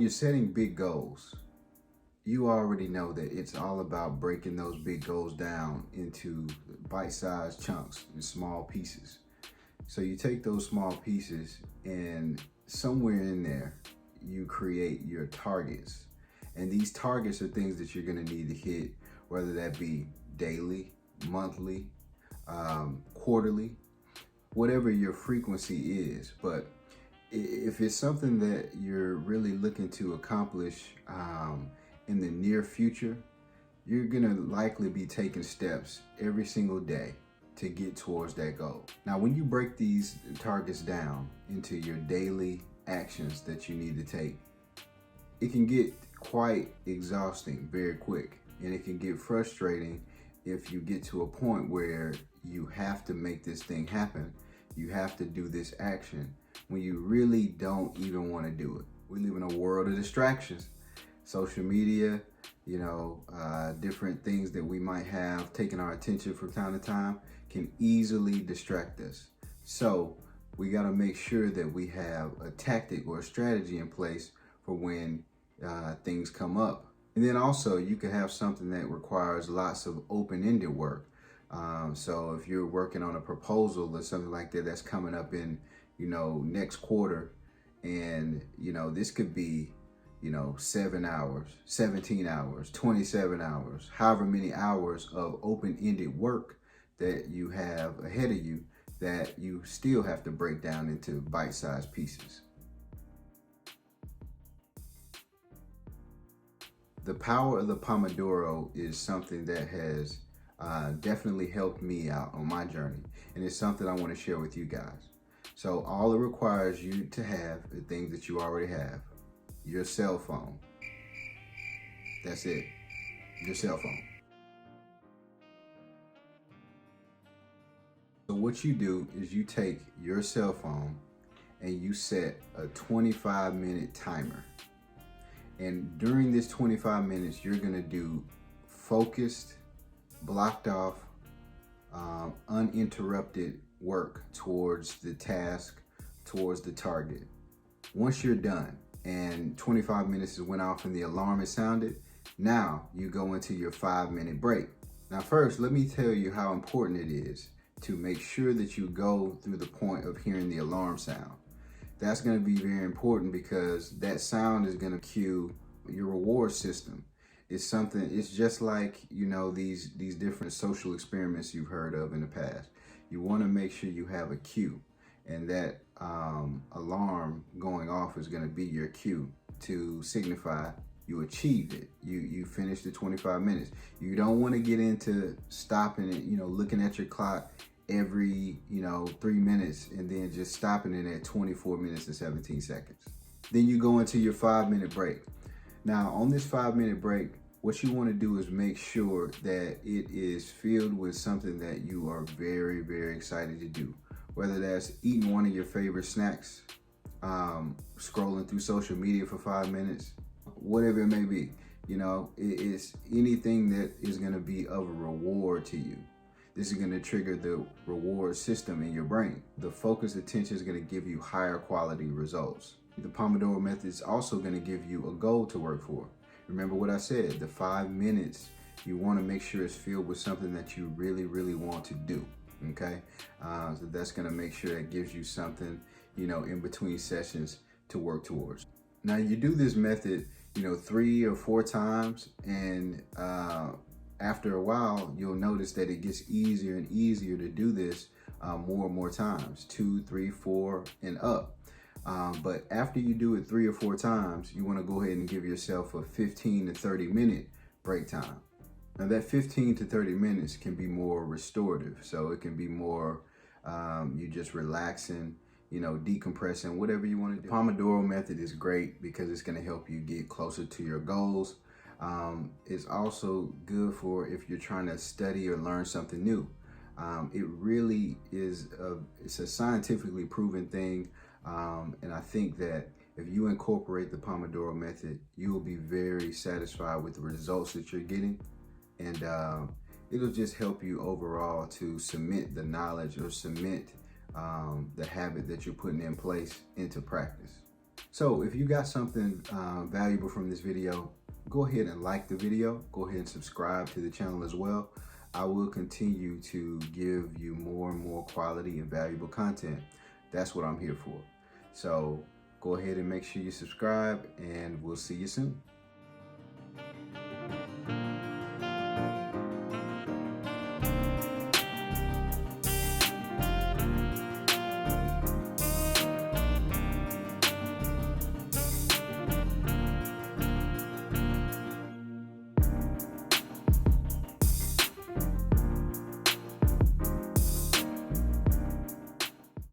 you're setting big goals, you already know that it's all about breaking those big goals down into bite-sized chunks and small pieces. So you take those small pieces and somewhere in there, you create your targets. And these targets are things that you're gonna need to hit, whether that be daily, monthly, quarterly, whatever your frequency is. But if it's something that you're really looking to accomplish in the near future, you're gonna likely be taking steps every single day to get towards that goal. Now, when you break these targets down into your daily actions that you need to take, it can get quite exhausting very quick, and it can get frustrating if you get to a point where you have to make this thing happen. You have to do this action when you really don't even want to do it. We live in a world of distractions. Social media, different things that we might have taking our attention from time to time can easily distract us. So we got to make sure that we have a tactic or a strategy in place for when things come up. And then also you could have something that requires lots of open-ended work. So if you're working on a proposal or something like that that's coming up in, next quarter, and, this could be, 7 hours, 17 hours, 27 hours, however many hours of open-ended work that you have ahead of you that you still have to break down into bite-sized pieces. The power of the Pomodoro is something that has definitely helped me out on my journey, and it's something I want to share with you guys. So all it requires you to have the things that you already have: your cell phone. That's it, your cell phone. So what you do is you take your cell phone and you set a 25-minute timer. And during this 25 minutes, you're gonna do focused, blocked off, uninterrupted work towards the task, towards the target. Once you're done and 25 minutes went off and the alarm is sounded, now you go into your 5-minute break. Now first, let me tell you how important it is to make sure that you go through the point of hearing the alarm sound. That's going to be very important because that sound is going to cue your reward system. It's just like, these different social experiments you've heard of in the past. You want to make sure you have a cue, and that alarm going off is going to be your cue to signify you achieved it. You finished the 25 minutes. You don't want to get into stopping it, looking at your clock every 3 minutes and then just stopping it at 24 minutes and 17 seconds. Then you go into your 5-minute break. Now on this 5-minute break, what you want to do is make sure that it is filled with something that you are very, very excited to do. Whether that's eating one of your favorite snacks, scrolling through social media for 5 minutes, whatever it may be. It's anything that is going to be of a reward to you. This is going to trigger the reward system in your brain. The focused attention is going to give you higher quality results. The Pomodoro method is also going to give you a goal to work for. Remember what I said, the 5 minutes, you want to make sure it's filled with something that you really, really want to do. Okay? So that's going to make sure it gives you something, in between sessions to work towards. Now you do this method, 3 or 4 times, and after a while, you'll notice that it gets easier and easier to do this more and more times, 2, 3, 4, and up. But after you do it 3 or 4 times, you want to go ahead and give yourself a 15 to 30 minute break time. Now that 15 to 30 minutes can be more restorative. So it can be more, you just relaxing, decompressing, whatever you want to do. The Pomodoro method is great because it's going to help you get closer to your goals. It's also good for if you're trying to study or learn something new. It really is it's a scientifically proven thing. And I think that if you incorporate the Pomodoro method, you will be very satisfied with the results that you're getting. And it'll just help you overall to cement the knowledge or cement the habit that you're putting in place into practice. So if you got something valuable from this video, go ahead and like the video. Go ahead and subscribe to the channel as well. I will continue to give you more and more quality and valuable content. That's what I'm here for. So go ahead and make sure you subscribe, and we'll see you soon.